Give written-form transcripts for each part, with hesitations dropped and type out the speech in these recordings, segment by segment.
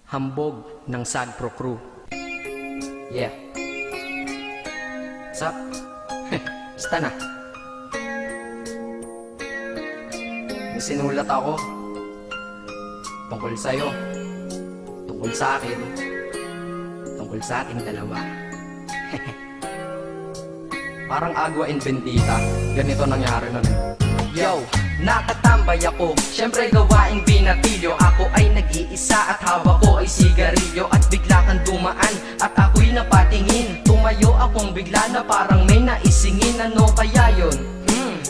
Hambog ng Sagpro Crew. Yeah. What's up? Basta na. May sinulat ako tungkol sa'yo, tungkol sa akin, tungkol sa ating dalawa. Parang Agua and Bendita. Ganito nangyari nun. Yo! Nakatambay ako, syempre gawaing binatilyo. Ako ay nag-iisa at hawak ko ay sigarilyo. At bigla kang dumaan at ako'y napatingin. Tumayo akong bigla na parang may naisingin. Ano kaya yun?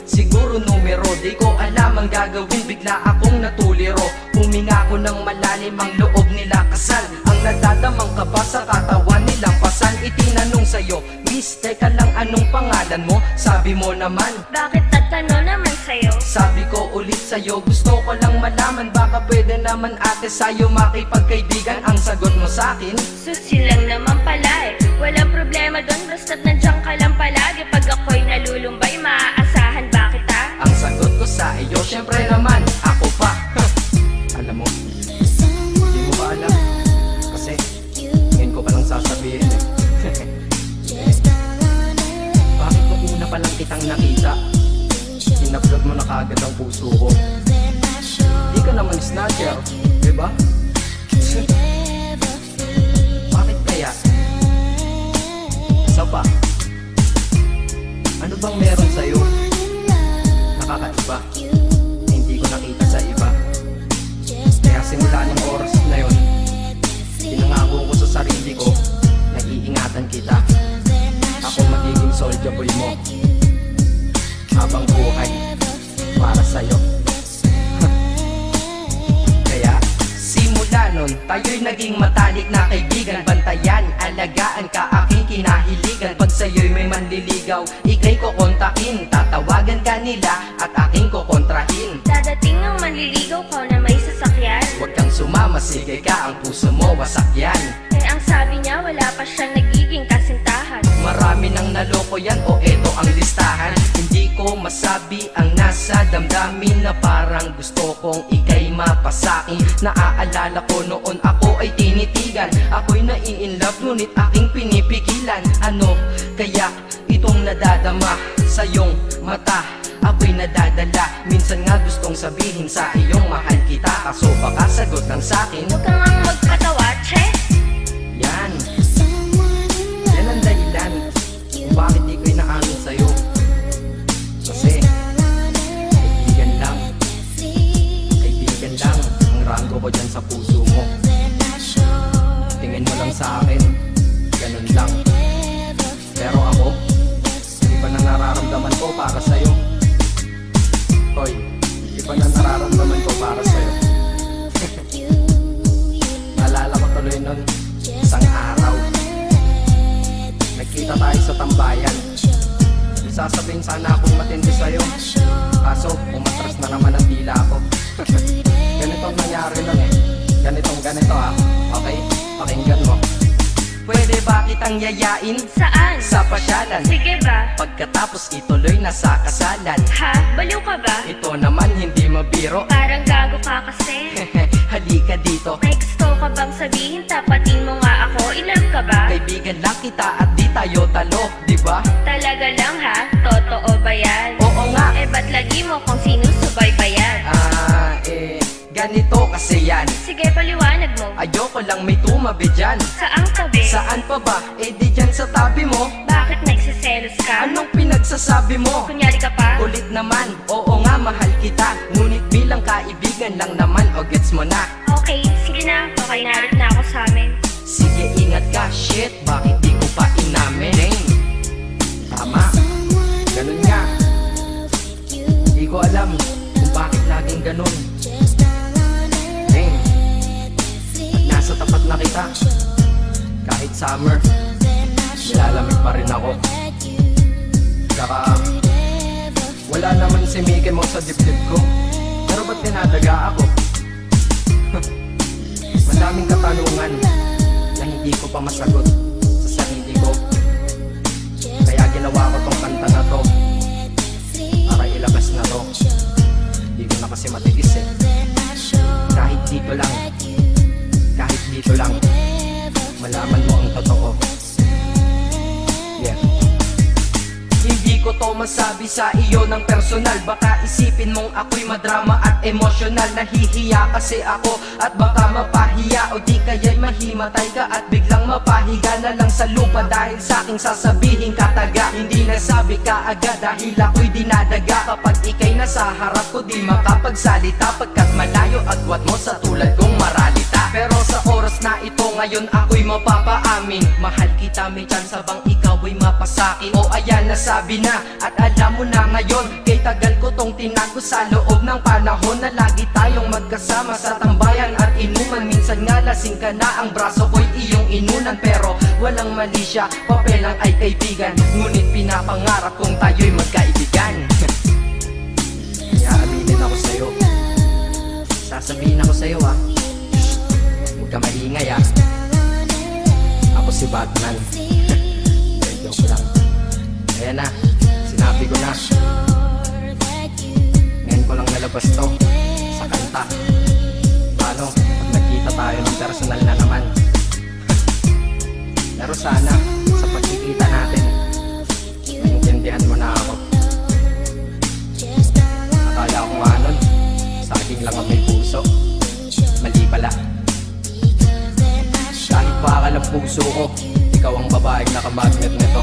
Siguro numero, di ko alam ang gagawin. Bigla akong natuliro. Huminga ko ng malalim, ang loob nila kasal. Ang nadadamang kaba sa katawan nilang pasan. Itinanong sa'yo, Miss, teka lang, anong pangalan mo? Sabi mo naman, bakit tatanong naman sa'yo? sabi ko ulit sa'yo, gusto ko lang malaman. Baka pwede naman ate sa'yo makipagkaibigan. Ang sagot mo sa'kin, Susi lang naman pala eh. Walang problema doon, basta't nandiyan ka lang palagi. Pag ako'y nalulumbay, maaasahan ba kita? ang sagot ko sa iyo, syempre naman, ako pa. Alam mo, hindi mo ba alam? Kasi, ngayon ko palang sasabihin eh. Bakit nung una pa lang kitang nakita, inablog mo na kaagad ang puso ko? Di ka naman snatcher, diba? Bakit kaya? Isa pa, ano bang meron sa'yo? Nakakaiba, na hindi ko nakita sa iba. Kaya simula ng oras na yun, pinangako ko sa sarili ko na iingatan kita. Ako magiging soldier boy mo habang buhay para sa'yo. Kaya simula nun, tayo'y naging matalik na kaibigan. Bantayan, alagaan ka, aking kinahiligan. Pag sa'yo'y may manliligaw, ika'y kukontakin. Tatawagan ka nila at aking kukontrahin. Dadating ng manliligaw ko na may sasakyan. Huwag kang sumama, sige ka, ang puso mo wasak yan. Eh ang sabi niya, wala pa siyang nagiging kasintahan. Marami nang naloko yan, o eto ang listahan. Hindi ko masabi ang nasa damdamin, na parang gusto kong ika'y mapasakin. Naaalala ko noon ako ay tinitigan, ako'y nai-inlove ngunit aking pinipigilan. Ano kaya itong nadadama sa iyong mata? Ako'y nadadala, minsan nga gustong sabihin sa iyong mahal kita. Kaso baka sagot lang sa'kin, Huwag kang ang magpatawa, che. yan ang dahilan kung bakit di ko inaamin sa'yo. Kasi kaibigan lang ang rango ko dyan sa puso mo. Tingin mo lang sa akin, ganun lang. Pero ako, iba na nararamdaman ko para sa'yo. Hoy, iba na nararamdaman ko para sa'yo. Naalala ko tuloy nun, isang araw nagkita tayo sa tambayan. Sasabihin sana akong matindi sa'yo, kaso umatras na naman ang dila ko. Ganitong nangyari lang eh. Ganito ah. Okay, pakinggan mo. Pwede ba kitang yayain Saan? sa pasyalan? Sige ba? Pagkatapos ituloy na sa kasalan. Ha? Baliw ka ba? Ito naman hindi mabiro. Parang gago ka kasi. Halika dito, May gusto ka bang sabihin? Tapatin mo nga ako. I-love ka ba? kaibigan lang kita at di tayo talo, di ba? Talaga lang ha? Totoo ba yan? Oo nga. Eh ba't lagi mo kung sinusubaybayan? Ganito kasi yan. Sige, paliwanag mo. Ayoko lang may tumabi dyan. Saang tabi? Saan pa ba? Eh di dyan sa tabi mo. Bakit nagsiselos ka? Anong pinagsasabi mo? Kunyari ka pa? Ulit naman, oo nga mahal kita. Ngunit bilang kaibigan lang naman, o gets mo na. Okay, sige na. Okay, narit na ako sa amin. Sige ingat ka, shit, bakit di ko pa inamin? Dang, tama, ganun nga. Di ko alam kung bakit laging ganun. Dang, pag nasa tapat na kita, kahit summer, nilalamig pa rin ako. Saka wala naman si Mickey Mouse sa dibdib ko, pero ba't dinadaga ako? Madaming katanungan na hindi ko pa masagot sa sarili ko. Kaya ginawa ko tong kanta na to para ilabas na to. Hindi ko na kasi matiis eh. Kahit dito lang, kahit dito Gusto lang malaman mo ang totoo. Yeah. Hindi ko to masabi sa iyo ng personal. Baka isipin mong ako'y madrama at emosyonal. Nahihiya kasi ako at baka mapahiya, o di kaya'y mahimatay ka at biglang mapahiga na lang sa lupa dahil sa aking sasabihin kataga. Hindi nasabi ka agad dahil ako'y dinadaga. Kapag ika'y nasa harap ko di makapagsalita, pagkat malayo agwat mo sa tulad kong maralita. Pero sa oras na ito ngayon ako'y mapapaamin, mahal kita, may tsansa bang ikaw ay mapasakin? O ayan, nasabi na at alam mo na ngayon. Kay tagal ko tong tinago sa loob ng panahon na lagi tayong magkasama sa tambayan at inuman. Minsan nga lasing ka na, ang braso ko'y iyong inunan. Pero walang mali siya, papel lang ay kaibigan. Ngunit pinapangarap kong tayo'y magkaibigan. Kaya aminin ako sa'yo, sasabihin ako sa'yo ah, huwag ka maingay ah. Ako si Batman. Joke lang. Ayan na, sinabi ko na. Ngayon ko lang nalabas to sa kanta. Paano pag nagkita tayo ng personal na naman? Pero sana sa pagkikita natin maintindihan mo na ako. Akala ko nga nun saging lang ang may puso. Mali pala. Kahit bakal ang puso ko, ikaw ang babaeng nakamagnet nito.